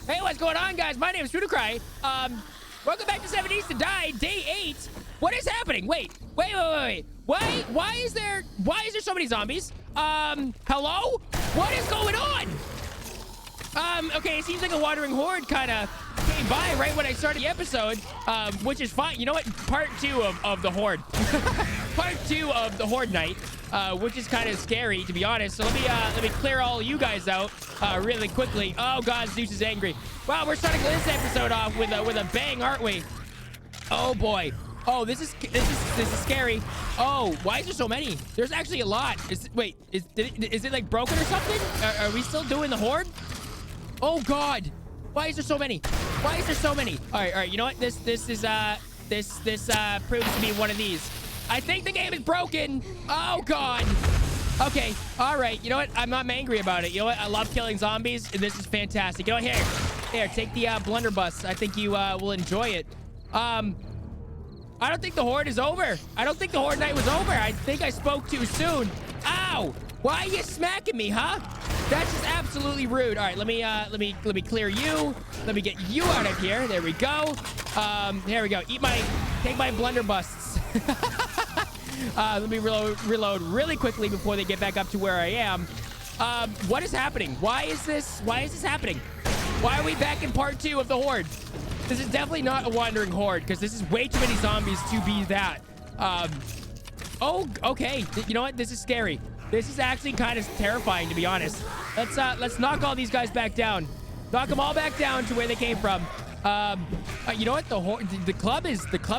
Hey, what's going on, guys? My name is SpooDieCry. Welcome back to 7 Days to Die, day 8. What is happening? Wait. Why is there so many zombies? Hello? What is going on? Okay, it seems like a wandering horde kind of came by right when I started the episode, which is fine. You know what? Part 2 of the horde. Part 2 of the horde night, which is kind of scary, to be honest. So let me clear all you guys out really quickly. Oh God, Zeus is angry. Wow, we're starting this episode off with a bang, aren't we? Oh boy. Oh, this is scary. Oh, why is there so many? There's actually a lot. Is it like broken or something? Are we still doing the horde? Oh God. Why is there so many? Why is there so many? All right. You know what? This proves to be one of these. I think the game is broken. Oh God. Okay. All right. You know what? I'm not angry about it. You know what? I love killing zombies. This is fantastic. You know what? Here, take the blunderbuss. I think you will enjoy it. I don't think the horde is over. I don't think the horde night was over. I think I spoke too soon. Ow! Why are you smacking me, huh? That's just absolutely rude. All right, let me clear you. Let me get you out of here. There we go. There we go. Take my blunderbusts. Let me reload really quickly before they get back up to where I am. What is happening? Why is this happening? Why are we back in part 2 of the horde? This is definitely not a wandering horde because this is way too many zombies to be that. Oh, okay. You know what? This is scary. This is actually kind of terrifying, to be honest. Let's knock all these guys back down. Knock them all back down to where they came from. You know what? The club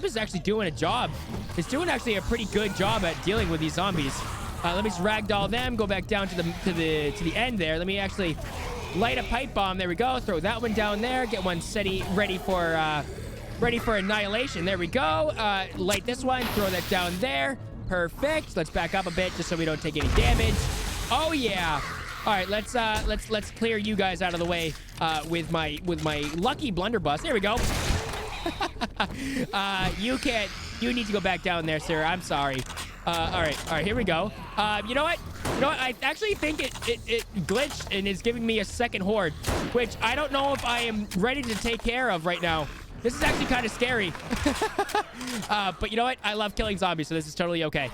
is actually doing a job. It's doing actually a pretty good job at dealing with these zombies. Let me just ragdoll them. Go back down to the end there. Let me actually light a pipe bomb. There we go. Throw that one down there. Get one ready for annihilation. There we go. Light this one. Throw that down there. Perfect. Let's back up a bit just so we don't take any damage. Oh yeah. All right, let's clear you guys out of the way with my lucky blunderbuss. There we go. You need to go back down there, sir. I'm sorry. All right, here we go. You know what? I actually think it glitched and is giving me a second horde, which I don't know if I am ready to take care of right now. This is actually kind of scary. But you know what? I love killing zombies, so this is totally okay.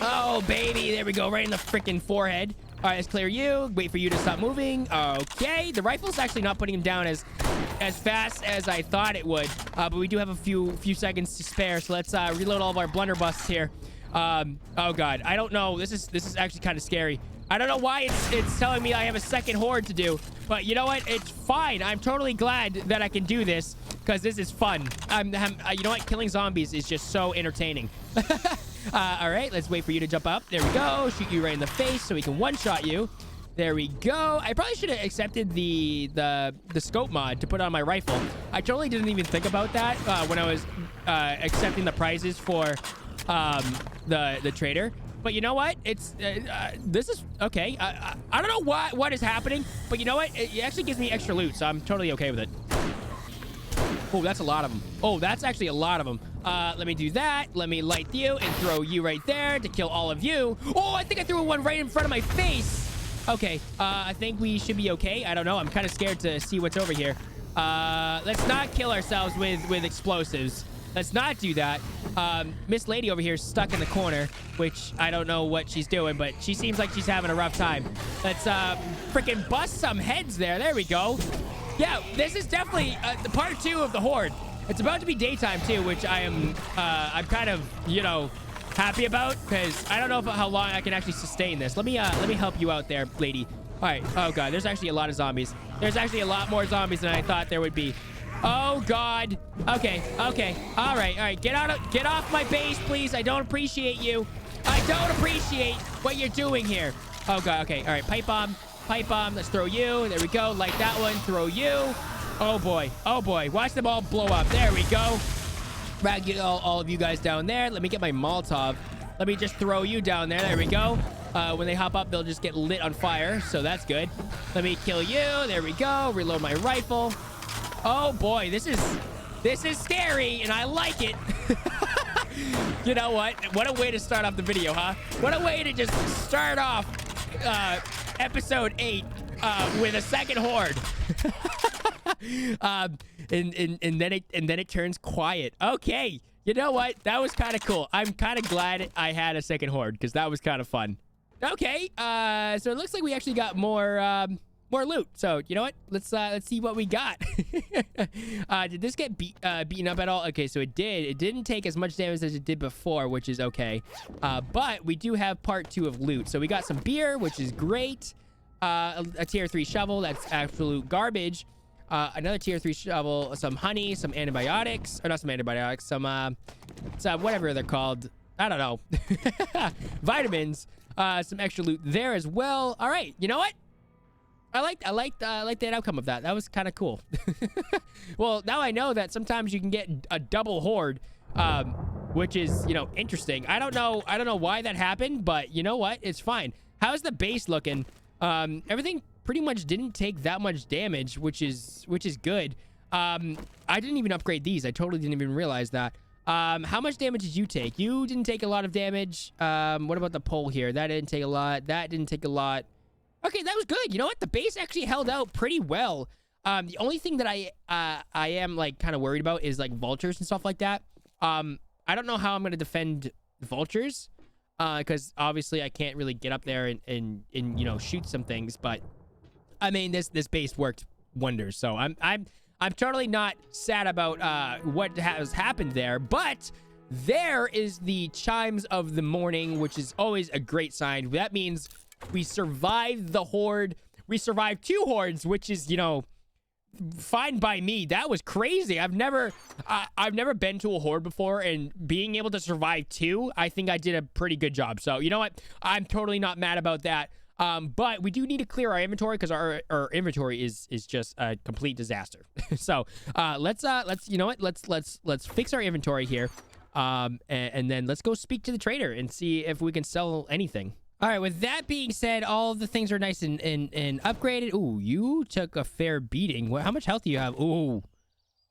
Oh, baby. There we go. Right in the freaking forehead. All right, let's clear you. Wait for you to stop moving. Okay. The rifle's actually not putting him down as fast as I thought it would. But we do have a few seconds to spare, so let's reload all of our blunderbusts here. Oh, God. I don't know. This is actually kind of scary. I don't know why it's telling me I have a second horde to do, but you know what? It's fine. I'm totally glad that I can do this because this is fun. You know what? Killing zombies is just so entertaining. All right, let's wait for you to jump up. There we go. Shoot you right in the face so we can one-shot you. There we go. I probably should have accepted the scope mod to put on my rifle. I totally didn't even think about that when I was accepting the prizes for the trader. But you know what? This is okay. I don't know what is happening, but you know what? It actually gives me extra loot, so I'm totally okay with it. Oh, that's a lot of them. Oh, that's actually a lot of them. Let me do that. Let me light you and throw you right there to kill all of you. Oh, I think I threw one right in front of my face. Okay, I think we should be okay. I don't know. I'm kind of scared to see what's over here. Let's not kill ourselves with explosives. Let's not do that. Miss Lady over here is stuck in the corner, which I don't know what she's doing, but she seems like she's having a rough time. Let's freaking bust some heads there. There we go. Yeah, this is definitely the part 2 of the horde. It's about to be daytime too, which I'm kind of, you know, happy about because I don't know how long I can actually sustain this. Let me help you out there, lady. All right. Oh God, there's actually a lot of zombies. There's actually a lot more zombies than I thought there would be. Oh God. Okay. All right. Get off my base, please. I don't appreciate you. I don't appreciate what you're doing here. Oh God. Okay. All right. Pipe bomb. Let's throw you. There we go. Light that one. Throw you. Oh boy. Watch them all blow up. There we go. Rag all of you guys down there. Let me get my Molotov. Let me just throw you down there. There we go. When they hop up, they'll just get lit on fire. So that's good. Let me kill you. There we go. Reload my rifle. Oh boy, this is scary, and I like it. You know what? What a way to start off the video, huh? What a way to just start off episode 8 with a second horde. And then it turns quiet. Okay, you know what? That was kind of cool. I'm kind of glad I had a second horde because that was kind of fun. Okay, so it looks like we actually got more loot. So you know what? Let's see what we got. Did this get beaten up at all? Okay, so it did. It didn't take as much damage as it did before, which is okay. But we do have part 2 of loot. So we got some beer, which is great. A tier 3 shovel. That's absolute garbage. Another tier 3 shovel. Some honey. Some antibiotics. Or not some antibiotics. Some whatever they're called. I don't know. Vitamins. Some extra loot there as well. All right. You know what? I liked that outcome of that. That was kind of cool. Well, now I know that sometimes you can get a double horde, which is, you know, interesting. I don't know why that happened, but you know what? It's fine. How's the base looking? Everything pretty much didn't take that much damage, which is good. I didn't even upgrade these. I totally didn't even realize that. How much damage did you take? You didn't take a lot of damage. What about the pole here? That didn't take a lot. That didn't take a lot. Okay, that was good. You know what? The base actually held out pretty well. The only thing that I am like kind of worried about is like vultures and stuff like that. I don't know how I'm gonna defend vultures, because obviously I can't really get up there and you know, shoot some things. But I mean, this base worked wonders. So I'm totally not sad about what has happened there. But there is the chimes of the morning, which is always a great sign. That means we survived the horde. We survived 2 hordes, which is, you know, fine by me. That was crazy. I've never been to a horde before, and being able to survive 2, I think I did a pretty good job. So you know what? I'm totally not mad about that. But we do need to clear our inventory because our inventory is just a complete disaster. So let's you know what? Let's fix our inventory here. And then let's go speak to the trader and see if we can sell anything. All right, with that being said, all of the things are nice and upgraded. Ooh, you took a fair beating. How much health do you have? Ooh.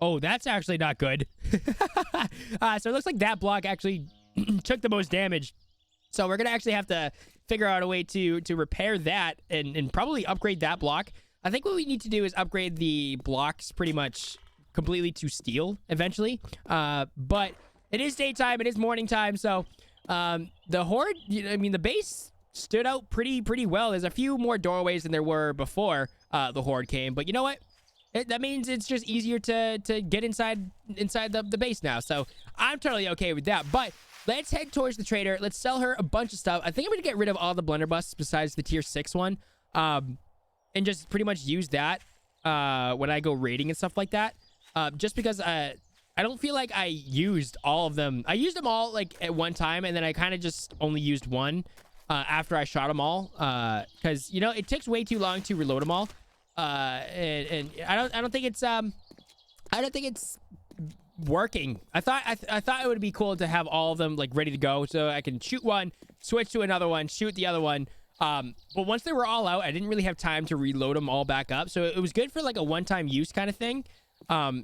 Oh, that's actually not good. So it looks like that block actually took the most damage. So we're going to actually have to figure out a way to repair that and probably upgrade that block. I think what we need to do is upgrade the blocks pretty much completely to steel eventually. But it is daytime. It is morning time. So the horde, I mean, the base stood out pretty well. There's a few more doorways than there were before the horde came, but you know what? That means it's just easier to get inside the base now. So I'm totally okay with that. But let's head towards the trader. Let's sell her a bunch of stuff. I think I'm gonna get rid of all the blunderbusses besides the tier 6 one, and just pretty much use that when I go raiding and stuff like that. Just because I don't feel like I used all of them. I used them all like at one time, and then I kind of just only used one after I shot them all, because you know it takes way too long to reload them all, and I don't think it's working. I thought it would be cool to have all of them like ready to go, so I can shoot one, switch to another one, shoot the other one. But once they were all out, I didn't really have time to reload them all back up, so it was good for like a one-time use kind of thing.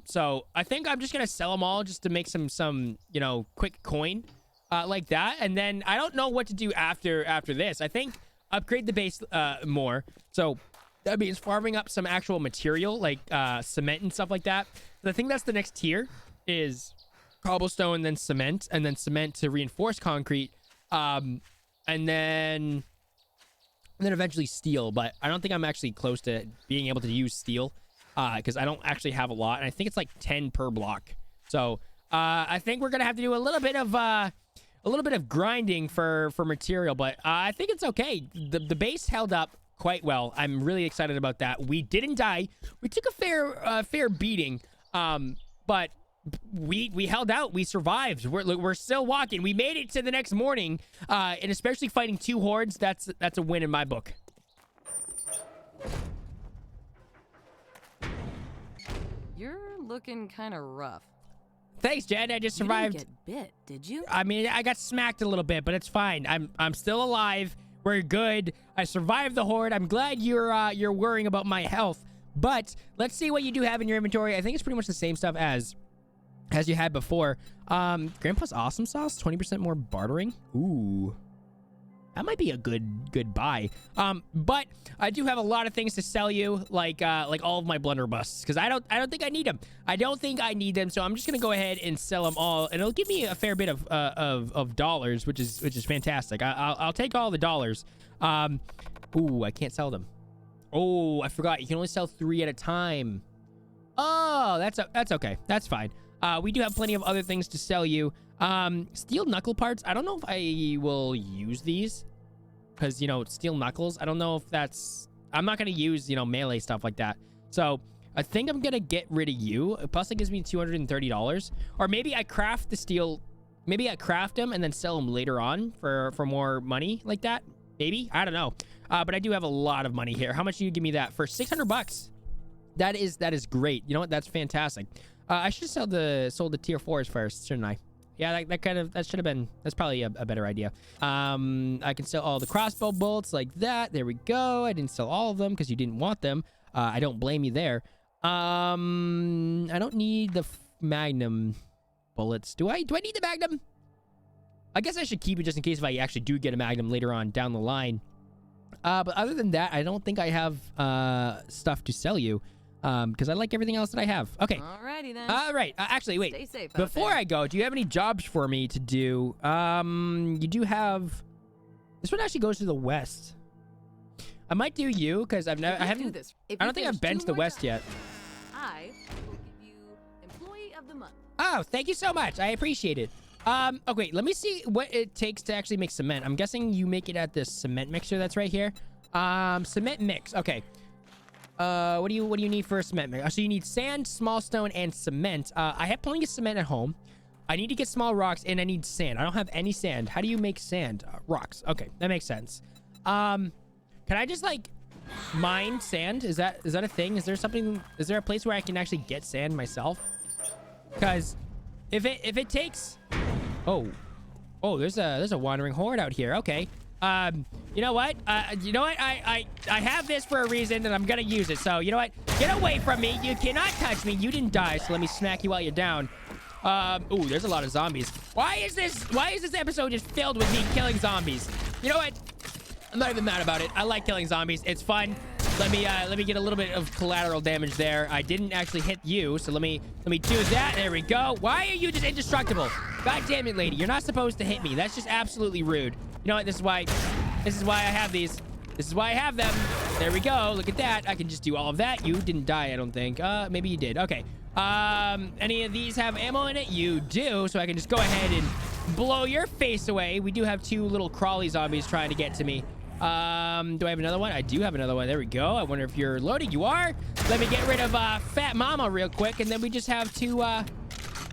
So I think I'm just gonna sell them all just to make some you know, quick coin like that, and then I don't know what to do after this. I think upgrade the base more, so that means farming up some actual material like cement and stuff like that. I think that's the next tier, is cobblestone, then cement, and then cement to reinforce concrete, and then eventually steel. But I don't think I'm actually close to being able to use steel, because I don't actually have a lot, and I think it's like 10 per block. So I think we're gonna have to do a little bit of grinding for material, but I think it's okay. The base held up quite well. I'm really excited about that. We didn't die. We took a fair beating, but we held out. We survived. We're still walking. We made it to the next morning, and especially fighting 2 hordes. That's a win in my book. You're looking kind of rough. Thanks, Jen. I just survived. You didn't get bit, did you? I mean, I got smacked a little bit, but it's fine. I'm still alive. We're good. I survived the horde. I'm glad you're worrying about my health. But let's see what you do have in your inventory. I think it's pretty much the same stuff as you had before. Grandpa's awesome sauce, 20% more bartering. Ooh. That might be a good buy. But I do have a lot of things to sell you, like all of my blunderbusses, because I don't think I need them. I don't think I need them, so I'm just gonna go ahead and sell them all, and it'll give me a fair bit of dollars, which is fantastic. I'll take all the dollars. Ooh, I can't sell them. Oh, I forgot. You can only sell 3 at a time. Oh, that's okay. That's fine. We do have plenty of other things to sell you. Steel knuckle parts. I don't know if I will use these because, you know, steel knuckles. I don't know if that's... I'm not going to use, you know, melee stuff like that. So I think I'm going to get rid of you. Plus it gives me $230. Or maybe I craft the steel... Maybe I craft them and then sell them later on for more money like that. Maybe. I don't know. But I do have a lot of money here. How much do you give me that? For 600 bucks. That is great. You know what? That's fantastic. I should have sold the tier 4s first, shouldn't I? Yeah, that should have been, that's probably a better idea. I can sell all the crossbow bolts like that. There we go. I didn't sell all of them because you didn't want them. I don't blame you there. I don't need the magnum bullets. Do I need the magnum? I guess I should keep it just in case if I actually do get a magnum later on down the line. But other than that, I don't think I have stuff to sell you. Because I like everything else that I have. Okay. Alrighty then. All right. Actually, wait. Stay safe Before I go, do you have any jobs for me to do? You do have... This one actually goes to the west. I might do you, because I haven't... I don't think I've been to the west yet. I will give you Employee of the Month. Oh, thank you so much. I appreciate it. Okay, let me see what it takes to actually make cement. I'm guessing you make it at this cement mixer that's right here. Cement mix. Okay. What do you need for a cement mix? So you need sand, small stone, and cement. I have plenty of cement at home. I need to get small rocks, and I need sand. I don't have any sand. How do you make sand? Rocks. Okay, that makes sense. Can I just like mine sand? Is that a thing? Is there a place where I can actually get sand myself? Because if it takes... Oh, there's a wandering horde out here. Okay. You know what? I have this for a reason, and I'm gonna use it. So, you know what? Get away from me. You cannot touch me. You didn't die, so let me smack you while you're down. Ooh, there's a lot of zombies. Why is this episode just filled with me killing zombies? You know what? I'm not even mad about it. I like killing zombies. It's fun. Let me get a little bit of collateral damage there. I didn't actually hit you, so let me do that. There we go. Why are you just indestructible? God damn it, lady. You're not supposed to hit me. That's just absolutely rude. You know what? This is why I have these. This is why I have them. There we go. Look at that. I can just do all of that. You didn't die, I don't think. Maybe you did. Okay. Any of these have ammo in it? You do. So I can just go ahead and blow your face away. We do have 2 little crawly zombies trying to get to me. Do I have another one? I do have another one. There we go. I wonder if you're loading. You are. Let me get rid of Fat Mama real quick, and then we just have 2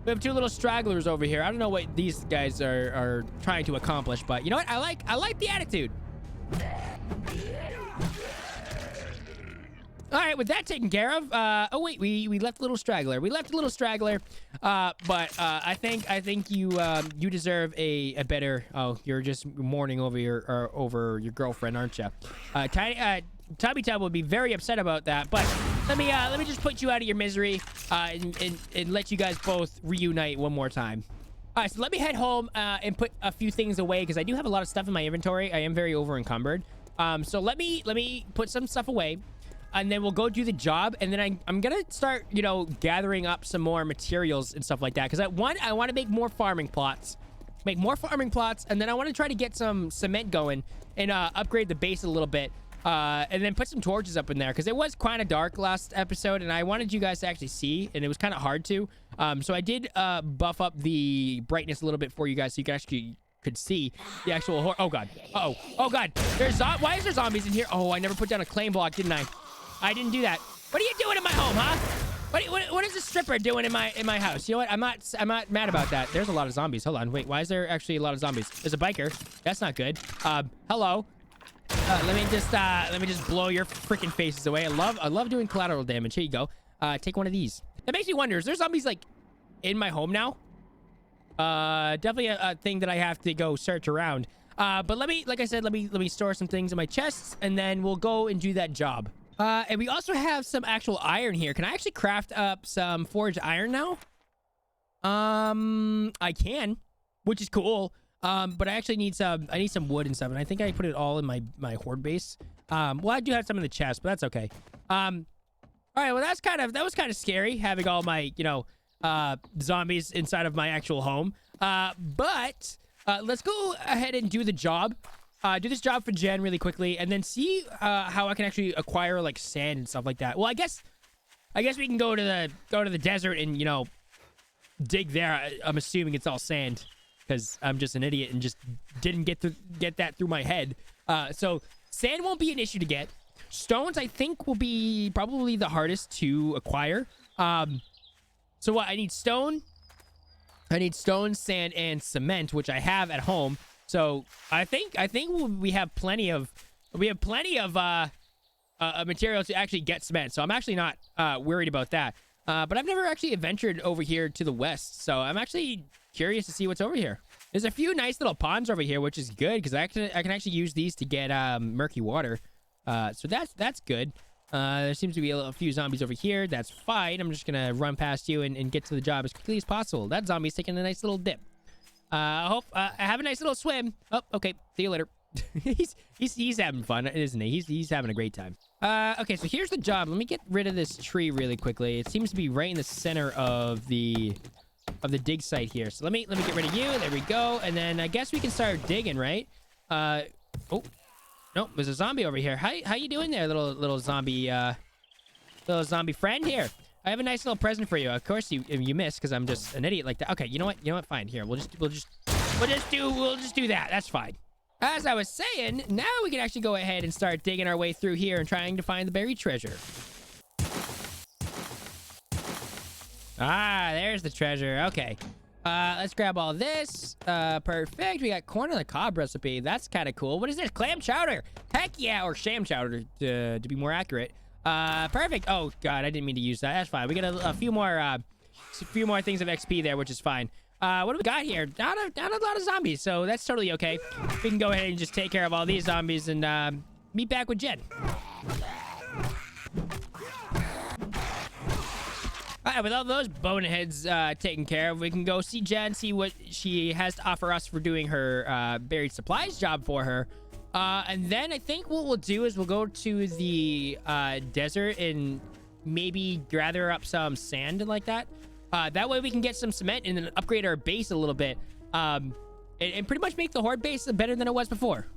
we have 2 little stragglers over here. I don't know what these guys are trying to accomplish, but you know what? I like the attitude. All right, with that taken care of. Oh wait, we left a little straggler. But I think you deserve a better. Oh, you're just mourning over your girlfriend, aren't you? Tubby Tub would be very upset about that. But let me just put you out of your misery and let you guys both reunite one more time. All right, so let me head home and put a few things away because I do have a lot of stuff in my inventory. I am very over encumbered. So let me put some stuff away. And then we'll go do the job. And then I'm going to start, you know, gathering up some more materials and stuff like that. Because I want to make more farming plots. And then I want to try to get some cement going and upgrade the base a little bit. And then put some torches up in there. Because it was kind of dark last episode. And I wanted you guys to actually see. And it was kind of hard to. So I did buff up the brightness a little bit for you guys. So you actually could see the actual horde. Oh, God. Uh-oh. Oh, God. Why is there zombies in here? Oh, I never put down a claim block, didn't I? I didn't do that. What are you doing in my home, huh? What is the stripper doing in my house? You know what? I'm not mad about that. There's a lot of zombies. Hold on. Wait, why is there actually a lot of zombies? There's a biker. That's not good. Hello. Let me just blow your freaking faces away. I love doing collateral damage. Here you go. Take one of these. That makes me wonder, is there zombies like in my home now? Definitely a thing that I have to go search around. But like I said, let me store some things in my chests and then we'll go and do that job. And we also have some actual iron here. Can I actually craft up some forged iron now? I can, which is cool. But I actually need some wood and stuff, and I think I put it all in my horde base. Well, I do have some in the chest, but that's okay. All right, well, that was kind of scary having all my, zombies inside of my actual home. But let's go ahead and do the job. Do this job for Jen really quickly, and then see how I can actually acquire like sand and stuff like that. Well, I guess we can go to the desert and dig there. I'm assuming it's all sand because I'm just an idiot and just didn't get that through my head. So sand won't be an issue to get. Stones, I think, will be probably the hardest to acquire. So what? I need stone, sand, and cement, which I have at home. So I think we have plenty of material to actually get cement. So I'm actually not worried about that. But I've never actually adventured over here to the west, so I'm actually curious to see what's over here. There's a few nice little ponds over here, which is good because I can actually use these to get murky water. So that's good. There seems to be a few zombies over here. That's fine. I'm just gonna run past you and get to the job as quickly as possible. That zombie's taking a nice little dip. I hope have a nice little swim. Oh, okay. See you later. he's having fun, isn't he? He's having a great time. Okay, so here's the job. Let me get rid of this tree really quickly. It seems to be right in the center of the dig site here. So let me get rid of you. There we go. And then I guess we can start digging, right? Oh, no, there's a zombie over here. How you doing there, little zombie friend? Here, I have a nice little present for you. Of course you missed because I'm just an idiot like that. Okay, you know what? Fine. Here, we'll just do that. That's fine. As I was saying, now we can actually go ahead and start digging our way through here and trying to find the buried treasure. Ah, there's the treasure. Okay. Let's grab all this. Perfect. We got corn on the cob recipe. That's kind of cool. What is this? Clam chowder. Heck yeah. Or sham chowder, to be more accurate. Perfect. Oh, God. I didn't mean to use that. That's fine. We got a few more things of XP there, which is fine. What do we got here? Not a lot of zombies, so that's totally okay. We can go ahead and just take care of all these zombies and meet back with Jen. All right, with all those boneheads taken care of, we can go see Jen, see what she has to offer us for doing her buried supplies job for her. And then I think what we'll do is we'll go to the desert and maybe gather up some sand and like that. That way we can get some cement and then upgrade our base a little bit. And pretty much make the Horde base better than it was before.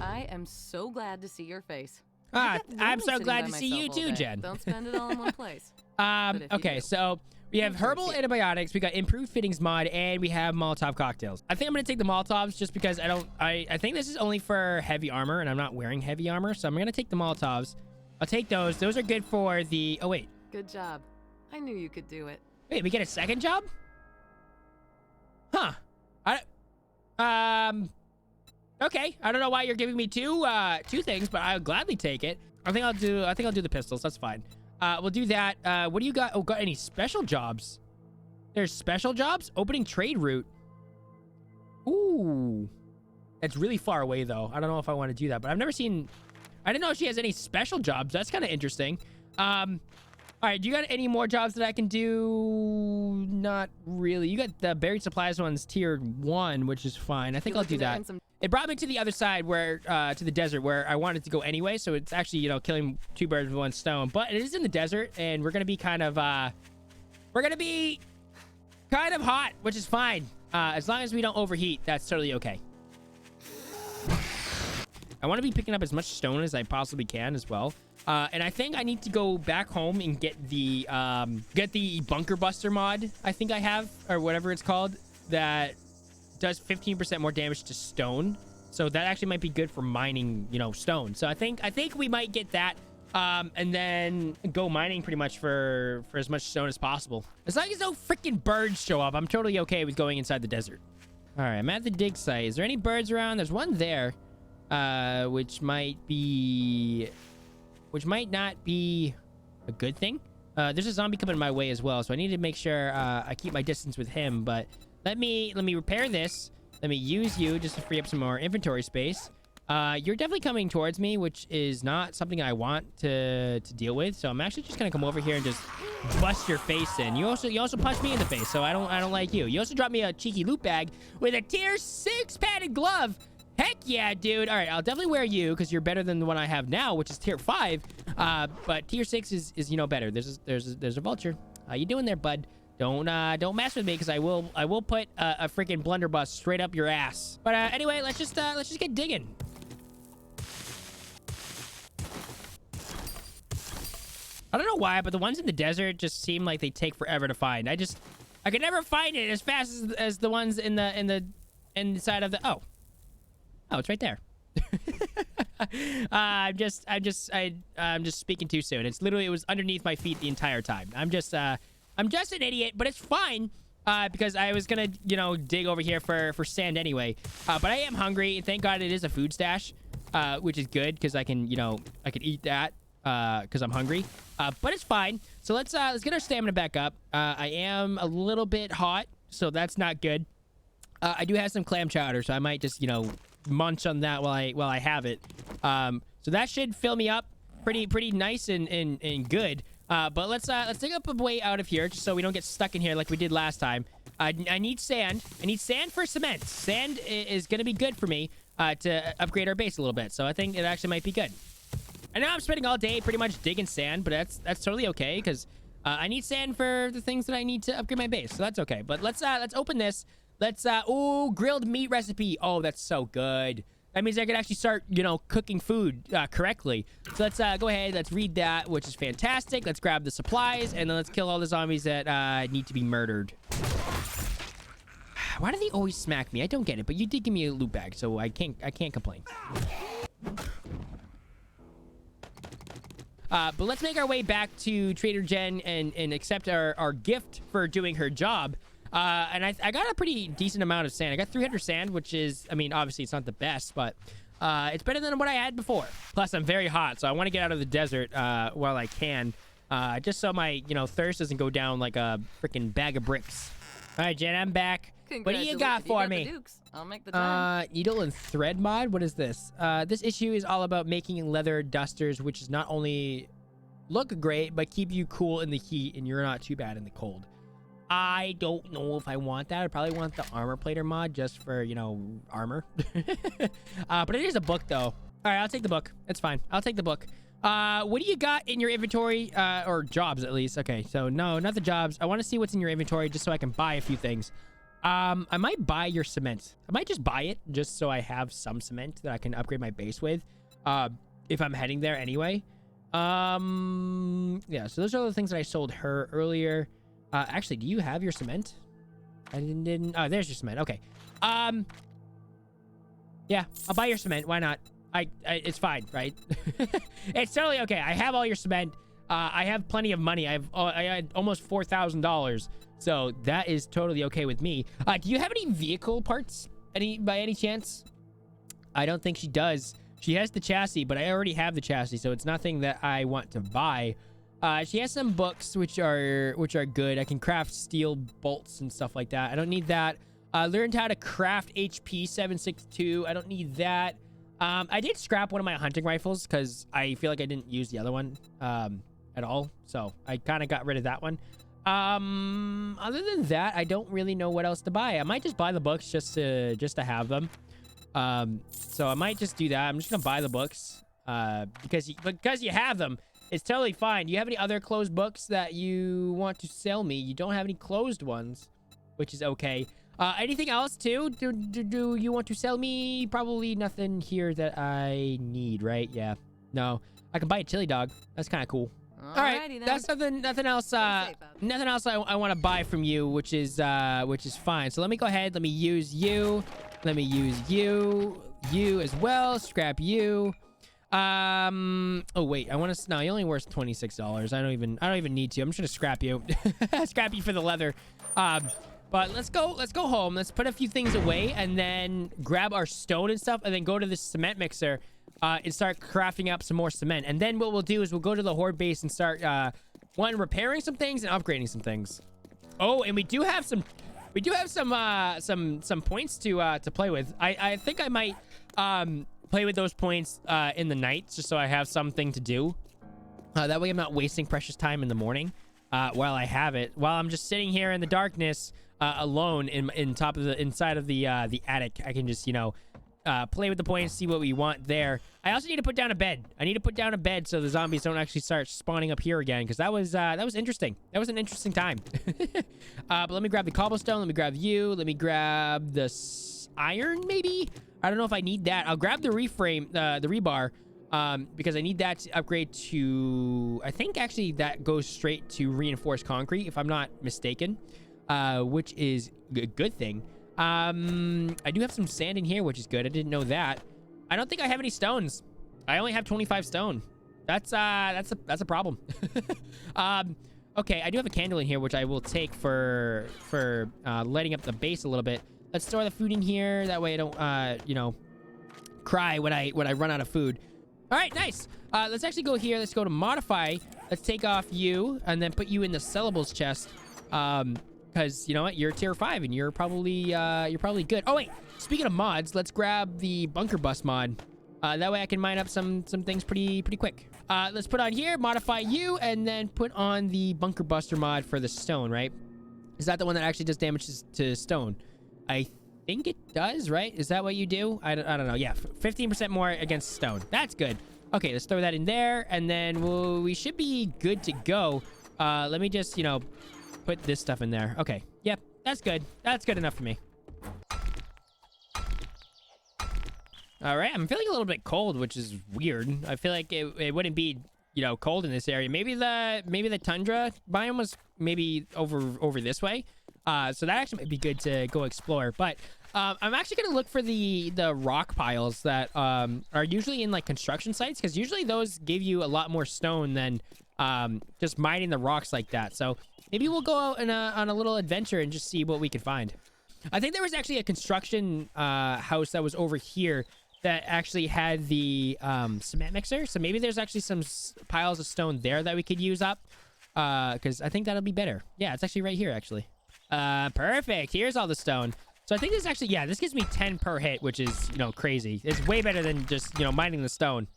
I am so glad to see your face. I'm so glad to see you too, Jen. Don't spend it all in one place. Okay, so we have herbal antibiotics, we got improved fittings mod, and we have Molotov cocktails. I think I'm gonna take the Molotovs just because I think this is only for heavy armor, and I'm not wearing heavy armor, so I'm gonna take the Molotovs. I'll take those. Those are good for the... Oh, wait. Good job. I knew you could do it. Wait, we get a second job? Huh. Okay. I don't know why you're giving me two things, but I'll gladly take it. I think I'll do the pistols. That's fine. We'll do that. What do you got? Oh, got any special jobs? There's special jobs? Opening trade route. Ooh. That's really far away, though. I don't know if I want to do that, but I've never seen... I didn't know she has any special jobs. That's kind of interesting. All right, do you got any more jobs that I can do? Not really. You got the buried supplies ones tier 1, which is fine. I think I'll do that. It brought me to the other side where, to the desert where I wanted to go anyway. So it's actually, killing 2 birds with 1 stone. But it is in the desert and we're going to be kind of hot, which is fine. As long as we don't overheat, that's totally okay. I want to be picking up as much stone as I possibly can as well. And I think I need to go back home and get the bunker buster mod I think I have, or whatever it's called, that does 15% more damage to stone. So that actually might be good for mining, stone. So I think we might get that, and then go mining pretty much for as much stone as possible. As long as no freaking birds show up, I'm totally okay with going inside the desert. All right, I'm at the dig site. Is there any birds around? There's one there, which might not be a good thing. There's a zombie coming my way as well, so I need to make sure I keep my distance with him. But let me repair this. Let me use you just to free up some more inventory space. You're definitely coming towards me, which is not something I want to deal with. So I'm actually just gonna come over here and just bust your face in. You also punched me in the face, so I don't like you. You also dropped me a cheeky loot bag with a tier 6 padded glove. Heck yeah, dude. All right, I'll definitely wear you because you're better than the one I have now, which is tier 5. But tier 6 is better. There's a vulture. How you doing there, bud? Don't mess with me because I will put a freaking blunderbuss straight up your ass. But anyway, let's just get digging. I don't know why, but the ones in the desert just seem like they take forever to find. I could never find it as fast as the ones in the inside of the Oh, it's right there. I'm just speaking too soon. It was underneath my feet the entire time. I'm just an idiot, but it's fine. Because I was gonna, dig over here for sand anyway. But I am hungry. Thank God it is a food stash, which is good because I can eat that because I'm hungry. But it's fine. So let's get our stamina back up. I am a little bit hot, so that's not good. I do have some clam chowder, so I might just, munch on that while I have it. So that should fill me up pretty nice and good. But let's dig up a way out of here just so we don't get stuck in here like we did last time. I need sand. I need sand for cement. Sand is going to be good for me to upgrade our base a little bit. So I think it actually might be good. I know I'm spending all day pretty much digging sand, but that's totally okay because I need sand for the things that I need to upgrade my base. So that's okay. But let's open this. Ooh, grilled meat recipe. Oh, that's so good. That means I can actually start, cooking food correctly. So let's go ahead. Let's read that, which is fantastic. Let's grab the supplies, and then let's kill all the zombies that need to be murdered. Why do they always smack me? I don't get it, but you did give me a loot bag, so I can't complain. But let's make our way back to Trader Jen and accept our gift for doing her job. And I got a pretty decent amount of sand. I got 300 sand, which is, obviously it's not the best, but it's better than what I had before. Plus, I'm very hot, so I want to get out of the desert while I can, just so my, thirst doesn't go down like a freaking bag of bricks. All right, Jen, I'm back. What do you got for me? I'll make the time. Needle and thread mod? What is this? This issue is all about making leather dusters, which is not only look great, but keep you cool in the heat, and you're not too bad in the cold. I don't know if I want that. I probably want the armor plater mod just for, armor. But it is a book, though. All right, I'll take the book. It's fine. I'll take the book. What do you got in your inventory? Or jobs, at least. Okay, so no, not the jobs. I want to see what's in your inventory just so I can buy a few things. I might buy your cement. I might just buy it just so I have some cement that I can upgrade my base with. If I'm heading there anyway. Yeah, so those are the things that I sold her earlier. Actually, do you have your cement? I didn't. Oh, there's your cement. Okay. Yeah, I'll buy your cement. Why not? It's fine, right? It's totally okay. I have all your cement. I have plenty of money. I had almost $4,000. So that is totally okay with me. Do you have any vehicle parts? By any chance? I don't think she does. She has the chassis, but I already have the chassis, so it's nothing that I want to buy. She has some books which are good. I can craft steel bolts and stuff like that. I don't need that. Learned how to craft HP 762. I don't need that. I did scrap one of my hunting rifles because I feel like I didn't use the other one at all. So I kind of got rid of that one. Other than that, I don't really know what else to buy. I might just buy the books just to have them. So I might just do that. I'm just gonna buy the books because you have them. It's totally fine. Do you have any other closed books that you want to sell me? You don't have any closed ones, which is okay. Anything else too? Do you want to sell me? Probably nothing here that I need, right? Yeah. No. I can buy a chili dog. That's kind of cool. All right. Then. That's nothing else. Nothing else I want to buy from you, which is fine. So let me go ahead. Let me use you. Let me use you. You as well. Scrap you. Oh wait, I want to. No, you only worth $26. I don't even need to. I'm just gonna scrap you. Scrap you for the leather. But let's go home. Let's put a few things away and then grab our stone and stuff, and then go to the cement mixer and start crafting up some more cement. And then what we'll do is we'll go to the Horde base and start repairing some things and upgrading some things. Oh, and we do have some points to play with. I think I might play with those points in the night, just so I have something to do. That way I'm not wasting precious time in the morning while I have it. While I'm just sitting here in the darkness alone inside of the attic, I can just, you know, play with the points, see what we want there. I also need to put down a bed. I need to put down a bed so the zombies don't actually start spawning up here again, because that was interesting. That was an interesting time. But let me grab the cobblestone. Let me grab you. Let me grab the iron, maybe? I don't know if I need that. I'll grab the reframe, the rebar, because I need that to upgrade to... I think actually that goes straight to reinforced concrete, if I'm not mistaken, which is a good thing. I do have some sand in here, which is good. I didn't know that. I don't think I have any stones. I only have 25 stone. That's a problem. Okay, I do have a candle in here, which I will take for lighting up the base a little bit. Let's store the food in here. That way I don't, you know, cry when I run out of food. All right, nice. Let's actually go here. Let's go to modify. Let's take off you and then put you in the sellables chest. Because you know what, you're tier 5 and you're probably good. Oh wait, speaking of mods, let's grab the bunker bus mod. That way I can mine up some things pretty quick. Let's put on here, modify you, and then put on the bunker buster mod for the stone, right? Is that the one that actually does damage to stone? I think it does, right? Is that what you do? I don't know. Yeah, 15% more against stone. That's good. Okay, let's throw that in there, and then we should be good to go. Let me just, you know, put this stuff in there. Okay. Yep. That's good. That's good enough for me. All right. I'm feeling a little bit cold, which is weird. I feel like it wouldn't be, you know, cold in this area. Maybe the tundra biome was maybe over this way. So that actually might be good to go explore. But I'm actually going to look for the rock piles that are usually in like construction sites, because usually those give you a lot more stone than just mining the rocks like that. So maybe we'll go out on a little adventure and just see what we can find. I think there was actually a construction house that was over here that actually had the cement mixer. So maybe there's actually some piles of stone there that we could use up, because I think that'll be better. Yeah, it's actually right here, actually. Perfect. Here's all the stone. So I think this actually, yeah, this gives me 10 per hit, which is, you know, crazy. It's way better than just, you know, mining the stone.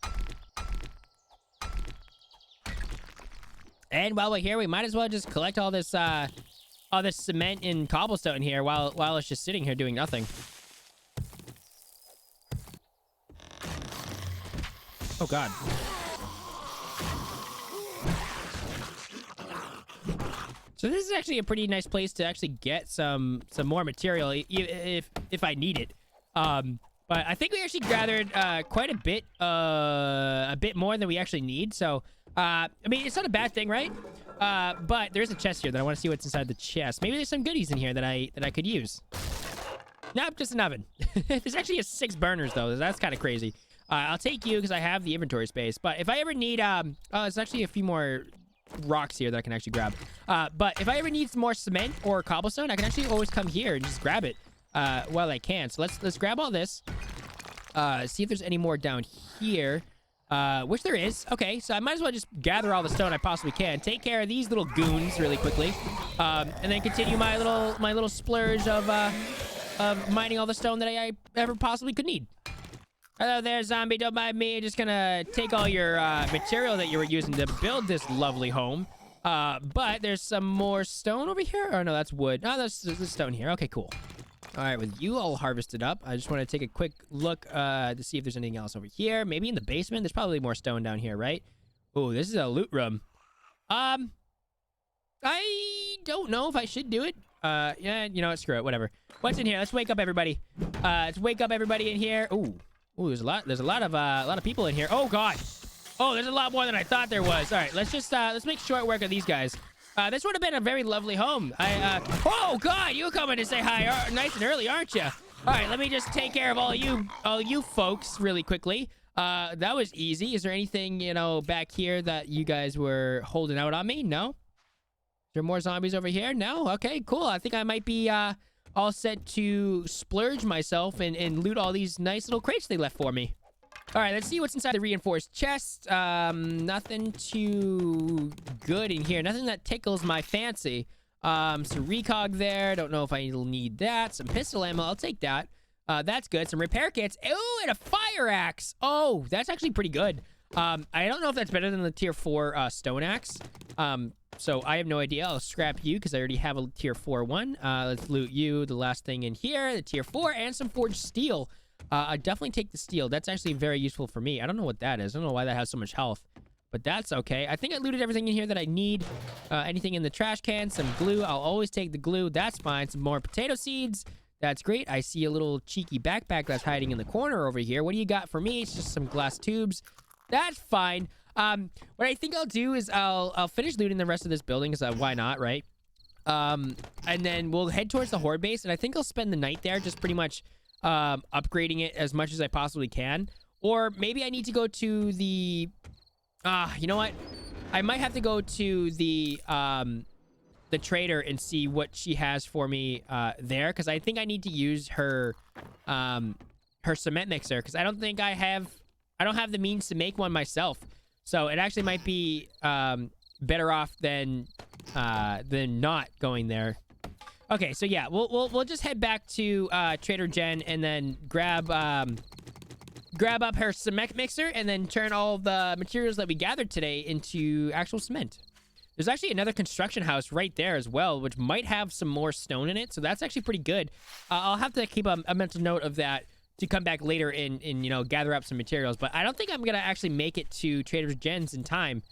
And while we're here, we might as well just collect all this cement and cobblestone here while it's just sitting here doing nothing. Oh God. So this is actually a pretty nice place to actually get some more material if I need it. But I think we actually gathered quite a bit more than we actually need. So I mean, it's not a bad thing, right? But there's a chest here that I want to see what's inside the chest. Maybe there's some goodies in here that I could use. Nope, just an oven. There's actually 6 burners though. That's kind of crazy. I'll take you because I have the inventory space. But if I ever need, oh, there's actually a few more rocks here that I can actually grab. But if I ever need some more cement or cobblestone, I can actually always come here and just grab it while I can. So let's grab all this. See if there's any more down here. Which there is. Okay, so I might as well just gather all the stone I possibly can. Take care of these little goons really quickly, and then continue my little splurge of mining all the stone that I ever possibly could need. Hello there, zombie. Don't mind me. I'm just gonna take all your material that you were using to build this lovely home. But there's some more stone over here. Oh no, that's wood. Oh, there's stone here. Okay, cool. All right, with you all harvested up, I just want to take a quick look to see if there's anything else over here. Maybe in the basement. There's probably more stone down here, right? Oh, this is a loot room. I don't know if I should do it. Yeah, you know what? Screw it. Whatever. What's in here? Let's wake up everybody. Let's wake up everybody in here. Ooh, there's a lot of people in here. Oh God. Oh, there's a lot more than I thought there was. All right, let's just let's make short work of these guys. This would have been a very lovely home. Oh God, you coming to say hi nice and early, aren't you? All right, let me just take care of all you folks really quickly. That was easy. Is there anything, you know, back here that you guys were holding out on me? No? Is there more zombies over here? No? Okay, cool. I think I might be all set to splurge myself and loot all these nice little crates they left for me. All right, let's see what's inside the reinforced chest. Nothing too good in here. Nothing that tickles my fancy. Some recog there. Don't know if I'll need that. Some pistol ammo. I'll take that. That's good. Some repair kits. Oh, and a fire axe. Oh, that's actually pretty good. I don't know if that's better than the tier 4 stone axe. So I have no idea. I'll scrap you because I already have a tier 4 one. Let's loot you. The last thing in here, the tier 4 and some forged steel. I definitely take the steel. That's actually very useful for me. I don't know what that is. I don't know why that has so much health, but that's okay. I think I looted everything in here that I need. Anything in the trash can, some glue. I'll always take the glue. That's fine. Some more potato seeds. That's great. I see a little cheeky backpack that's hiding in the corner over here. What do you got for me? It's just some glass tubes. That's fine. What I think I'll do is I'll finish looting the rest of this building because why not, right? And then we'll head towards the Horde base, and I think I'll spend the night there, just pretty much upgrading it as much as I possibly can. Or maybe I need to go to the you know what? I might have to go to the trader and see what she has for me there, because I think I need to use her cement mixer, because I don't have the means to make one myself. So it actually might be better off than not going there. Okay, so yeah, we'll just head back to Trader Jen and then grab up her cement mixer and then turn all the materials that we gathered today into actual cement. There's actually another construction house right there as well, which might have some more stone in it, so that's actually pretty good. I'll have to keep a mental note of that to come back later and you know, gather up some materials, but I don't think I'm gonna actually make it to Trader Jen's in time.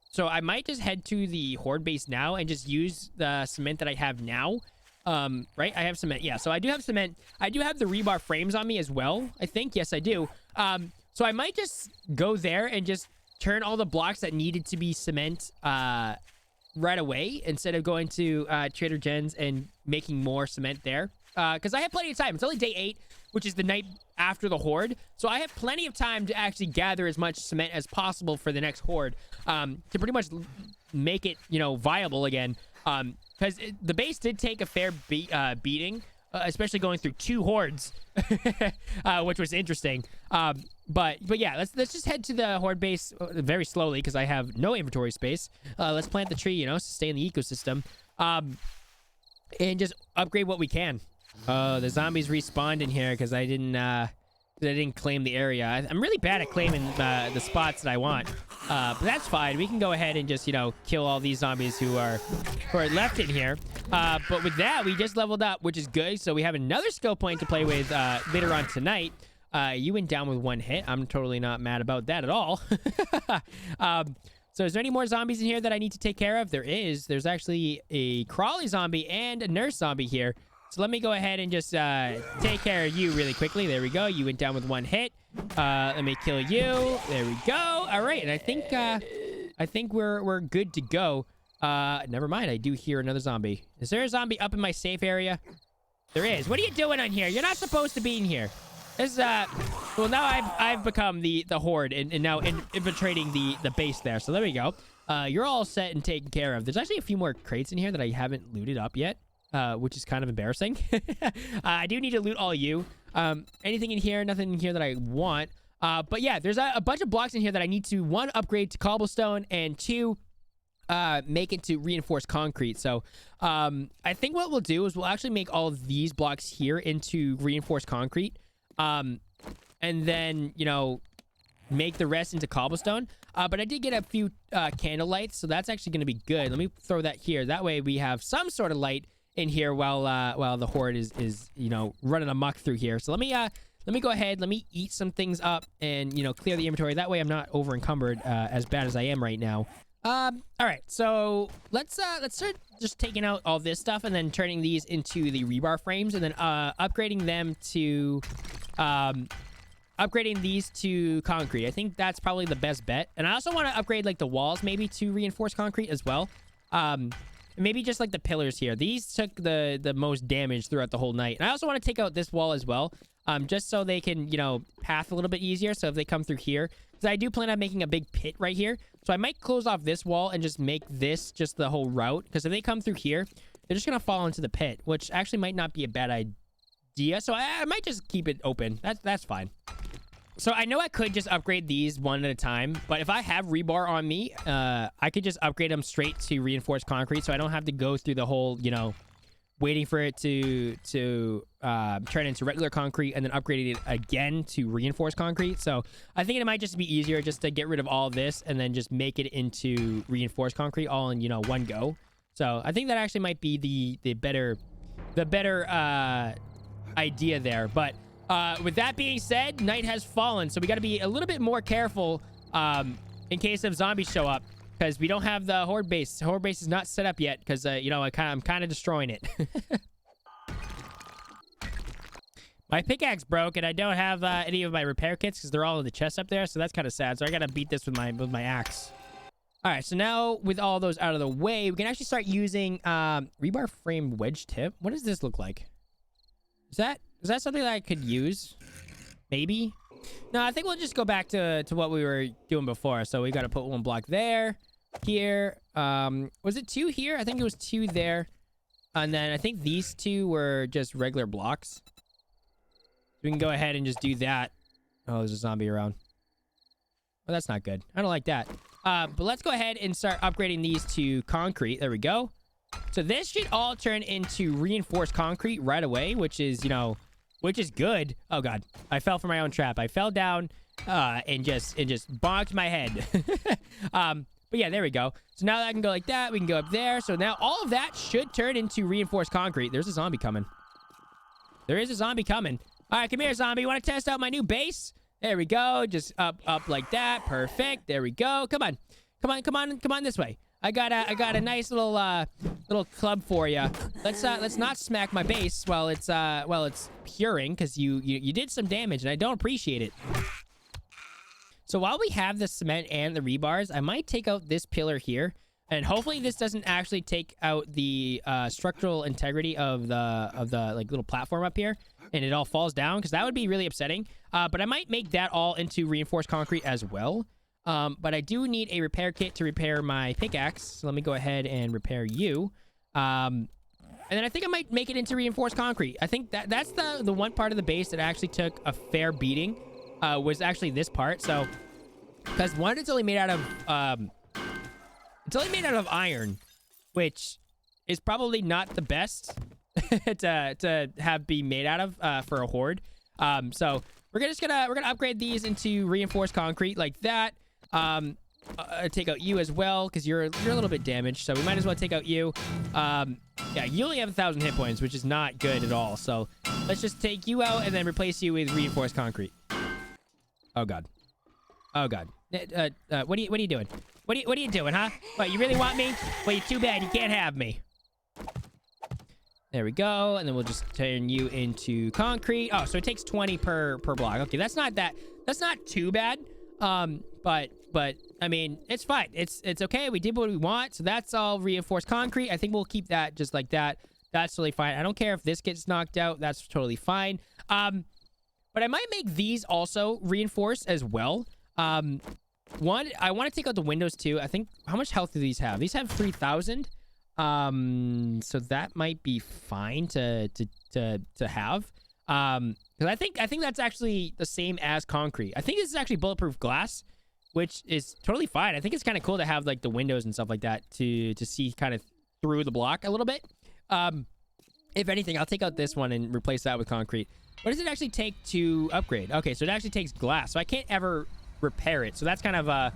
So I might just head to the Horde base now and just use the cement that I have now. Right? I have cement. Yeah, so I do have cement. I do have the rebar frames on me as well, I think. Yes, I do. So I might just go there and just turn all the blocks that needed to be cement right away instead of going to Trader Jen's and making more cement there. Because I have plenty of time. It's only day 8, which is the night after the Horde. So I have plenty of time to actually gather as much cement as possible for the next Horde to pretty much make it, you know, viable again. Because the base did take a fair beating, especially going through 2 hordes, which was interesting. But yeah, let's just head to the Horde base very slowly because I have no inventory space. Let's plant the tree, you know, stay in the ecosystem, and just upgrade what we can. The zombies respawned in here because I didn't claim the area. I'm really bad at claiming the spots that I want. But that's fine. We can go ahead and just, you know, kill all these zombies who are left in here. But with that, we just leveled up, which is good. So we have another skill point to play with later on tonight. You went down with 1 hit. I'm totally not mad about that at all. So is there any more zombies in here that I need to take care of? There is. There's actually a crawly zombie and a nurse zombie here. So let me go ahead and just take care of you really quickly. There we go. You went down with 1 hit. Let me kill you. There we go. All right, and I think we're good to go. Never mind. I do hear another zombie. Is there a zombie up in my safe area? There is. What are you doing on here? You're not supposed to be in here. This well, now I've become the Horde and now infiltrating the base there. So there we go. You're all set and taken care of. There's actually a few more crates in here that I haven't looted up yet. Which is kind of embarrassing. I do need to loot all you. Anything in here? Nothing in here that I want. But yeah, there's a bunch of blocks in here that I need to, 1, upgrade to cobblestone, and 2, make it to reinforced concrete. So I think what we'll do is we'll actually make all of these blocks here into reinforced concrete. And then, you know, make the rest into cobblestone. But I did get a few candle lights, so that's actually going to be good. Let me throw that here. That way we have some sort of light in here while the Horde is you know, running amok through here. So let me go ahead, let me eat some things up and, you know, clear the inventory. That way I'm not over encumbered as bad as I am right now. All right, so let's start just taking out all this stuff and then turning these into the rebar frames and then upgrading them to upgrading these to concrete. I think that's probably the best bet. And I also want to upgrade like the walls maybe to reinforced concrete as well. Maybe just like the pillars here. These took the most damage throughout the whole night. And I also want to take out this wall as well, just so they can, you know, path a little bit easier. So if they come through here, because I do plan on making a big pit right here. So I might close off this wall and just make this just the whole route. Because if they come through here, they're just going to fall into the pit, which actually might not be a bad idea. So I might just keep it open. That's fine. So I know I could just upgrade these one at a time, but if I have rebar on me, I could just upgrade them straight to reinforced concrete, so I don't have to go through the whole, you know, waiting for it to turn into regular concrete and then upgrading it again to reinforced concrete. So I think it might just be easier just to get rid of all this and then just make it into reinforced concrete all in, you know, one go. So I think that actually might be the better idea there. But with that being said, night has fallen, so we got to be a little bit more careful in case of zombies show up, because we don't have the horde base. Horde base is not set up yet because you know, I'm kind of destroying it. My pickaxe broke, and I don't have any of my repair kits because they're all in the chest up there, so that's kind of sad. So I gotta beat this with my axe. All right, so now with all those out of the way, we can actually start using rebar frame wedge tip. What does this look like? Is that something that I could use? Maybe. No, I think we'll just go back to what we were doing before. So we got to put one block there, here. Was it 2 here? I think it was 2 there. And then I think these 2 were just regular blocks. We can go ahead and just do that. Oh, there's a zombie around. Well, that's not good. I don't like that. But let's go ahead and start upgrading these to concrete. There we go. So this should all turn into reinforced concrete right away, which is, you know, which is good. Oh god, I fell for my own trap. I fell down and just bonked my head. But yeah, there we go. So now that I can go like that, we can go up there. So now all of that should turn into reinforced concrete. There's a zombie coming. There is a zombie coming. All right, come here, zombie. You want to test out my new base? There we go. Just up like that. Perfect. There we go. Come on this way. I got a nice little club for you. Let's not smack my base while it's curing, because you did some damage and I don't appreciate it. So while we have the cement and the rebars, I might take out this pillar here, and hopefully this doesn't actually take out the structural integrity of the like little platform up here, and it all falls down, because that would be really upsetting. But I might make that all into reinforced concrete as well. But I do need a repair kit to repair my pickaxe. So let me go ahead and repair you. And then I think I might make it into reinforced concrete. I think that's the one part of the base that actually took a fair beating, was actually this part. So, because one, it's only made out of iron, which is probably not the best to have be made out of for a horde. So we're gonna upgrade these into reinforced concrete like that. Take out you as well, because you're a little bit damaged, so we might as well take out you. Yeah, you only have 1,000 hit points, which is not good at all. So let's just take you out and then replace you with reinforced concrete. Oh god. What are you doing? What are you doing, huh? What, you really want me? Well, you're too bad. You can't have me. There we go, and then we'll just turn you into concrete. Oh, so it takes 20 per block. Okay, that's not too bad. But I mean, it's fine. It's okay. We did what we want. So that's all reinforced concrete. I think we'll keep that just like that. That's totally fine. I don't care if this gets knocked out. That's totally fine. But I might make these also reinforced as well. One, I want to take out the windows too. I think, how much health do these have? These have 3,000. So that might be fine to have. Because I think that's actually the same as concrete. I think this is actually bulletproof glass, which is totally fine. I think it's kind of cool to have like the windows and stuff like that to see kind of through the block a little bit. If anything, I'll take out this one and replace that with concrete. What does it actually take to upgrade? Okay, so it actually takes glass, so I can't ever repair it. So that's kind of an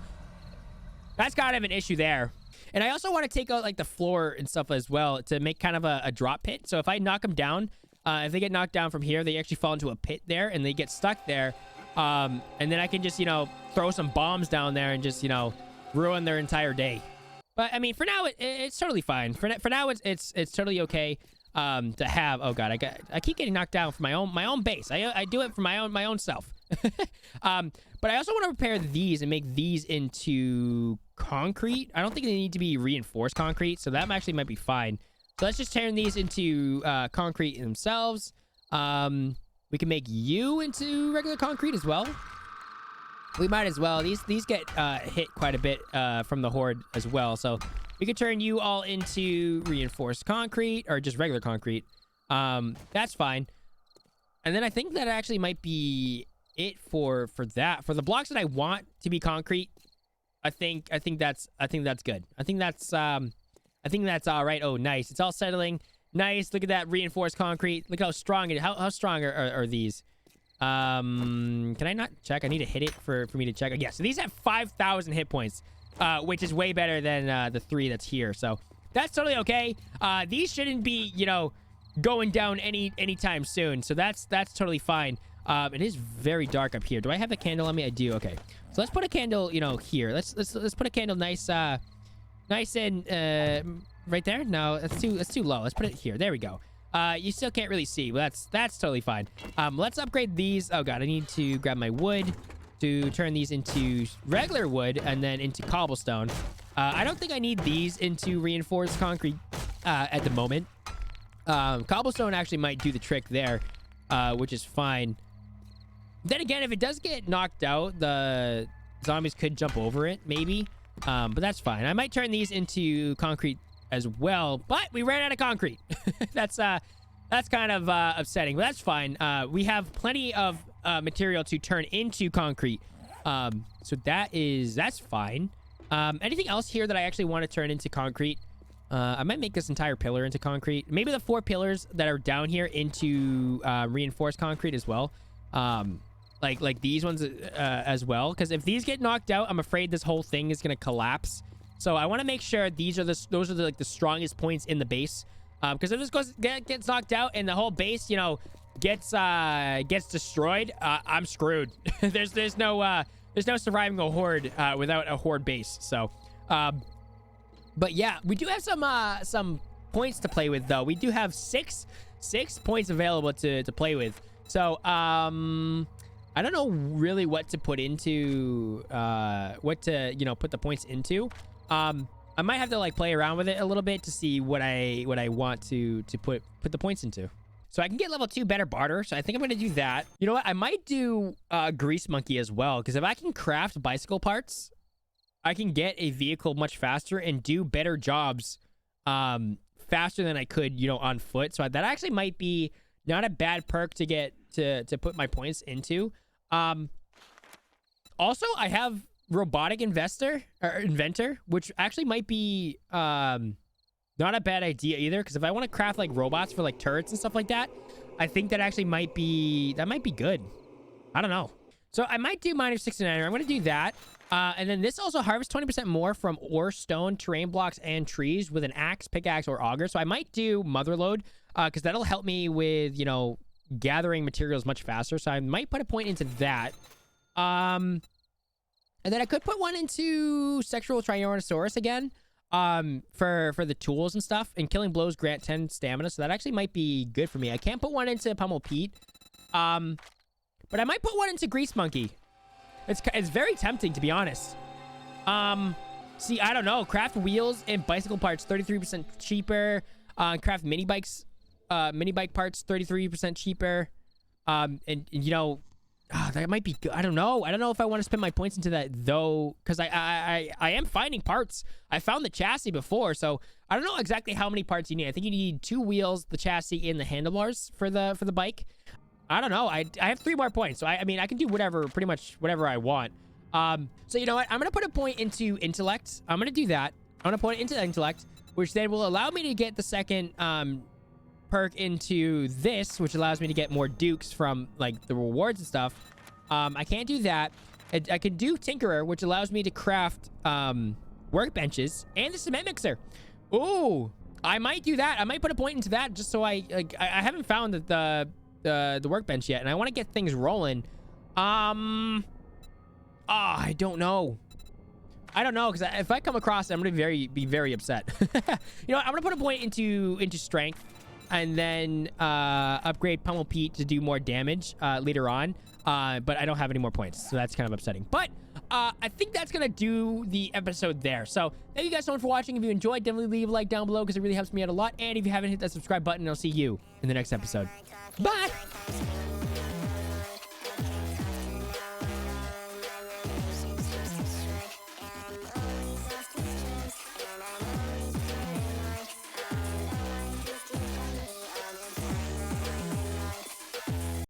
issue there. And I also want to take out like the floor and stuff as well to make kind of a drop pit. So if I knock them down, if they get knocked down from here, they actually fall into a pit there and they get stuck there. And then I can just, you know, throw some bombs down there and just, you know, ruin their entire day. But I mean, for now, it's totally fine. For now, it's totally okay to have. Oh god, I keep getting knocked down for my own base. I do it for my own self. But I also want to repair these and make these into concrete. I don't think they need to be reinforced concrete, so that actually might be fine. So let's just turn these into concrete themselves. We can make you into regular concrete as well. We might as well. These get hit quite a bit from the horde as well, so we could turn you all into reinforced concrete or just regular concrete. That's fine. And then I think that actually might be it for that. For the blocks that I want to be concrete, I think that's good. I think that's all right. Oh, nice. It's all settling. Nice. Look at that reinforced concrete. Look how strong it is. How strong are these? Can I not check? I need to hit it for me to check. Yeah, so these have 5,000 hit points, which is way better than the 3 that's here. So that's totally okay. These shouldn't be, you know, going down anytime soon. So that's totally fine. It is very dark up here. Do I have the candle on me? I do. Okay. So let's put a candle, you know, here. Let's put a candle nice and right there. No, that's too low. Let's put it here. There we go. You still can't really see. Well, that's totally fine. Let's upgrade these. Oh god, I need to grab my wood to turn these into regular wood and then into cobblestone. I don't think I need these into reinforced concrete at the moment. Cobblestone actually might do the trick there, which is fine. Then again, if it does get knocked out, the zombies could jump over it, maybe. But that's fine. I might turn these into concrete as well, but we ran out of concrete. That's kind of upsetting, but that's fine. We have plenty of material to turn into concrete. So that's fine. Anything else here that I actually want to turn into concrete? I might make this entire pillar into concrete. Maybe the 4 pillars that are down here into reinforced concrete as well. Like these ones as well. Because if these get knocked out, I'm afraid this whole thing is going to collapse. So I want to make sure those are the strongest points in the base. Because if this gets knocked out and the whole base, you know, gets destroyed, I'm screwed. there's no surviving a horde without a horde base. So, but yeah, we do have some points to play with though. We do have six points available to play with. So, I don't know really what to put into, put the points into. I might have to like play around with it a little bit to see what I want to put the points into. So I can get level 2 better barter. So I think I'm going to do that. You know what? I might do grease monkey as well. Because if I can craft bicycle parts, I can get a vehicle much faster and do better jobs faster than I could, you know, on foot. So that actually might be not a bad perk to get to put my points into. Also, I have robotic inventor, which actually might be not a bad idea either. Because if I want to craft like robots for like turrets and stuff like that, I think that actually might be good. I don't know. So I might do miner 69. I'm going to do that. And then this also harvests 20% more from ore, stone, terrain blocks, and trees with an axe, pickaxe, or auger. So I might do motherload because that'll help me with, you know, gathering materials much faster. So I might put a point into that. And then I could put one into sexual Tyrannosaurus again for the tools and stuff. And killing blows grant 10 stamina. So that actually might be good for me. I can't put one into Pummel Pete. But I might put one into Grease Monkey. It's very tempting, to be honest. See, I don't know. Craft wheels and bicycle parts 33% cheaper. Craft mini bike parts 33% cheaper. And you know, that might be good. I don't know. I don't know if I want to spend my points into that though, because I am finding parts. I found the chassis before, so I don't know exactly how many parts you need. I think you need 2 wheels, the chassis, and the handlebars for the bike. I don't know. I have 3 more points, so I mean I can do pretty much whatever I want. So you know what? I'm gonna put a point into intellect. I'm gonna do that. I'm gonna put it into intellect, which then will allow me to get the second perk into this, which allows me to get more dukes from like the rewards and stuff. I can't do that. I can do Tinkerer, which allows me to craft workbenches and the cement mixer. Ooh, I might do that. I might put a point into that just so I haven't found the workbench yet, and I want to get things rolling. I don't know. I don't know, because if I come across it, I'm gonna be very upset. You know what? I'm gonna put a point into strength, and then upgrade Pummel Pete to do more damage later on. But I don't have any more points, so that's kind of upsetting. But I think that's gonna do the episode there. So thank you guys so much for watching. If you enjoyed, definitely leave a like down below because it really helps me out a lot. And if you haven't hit that subscribe button, I'll see you in the next episode. Bye.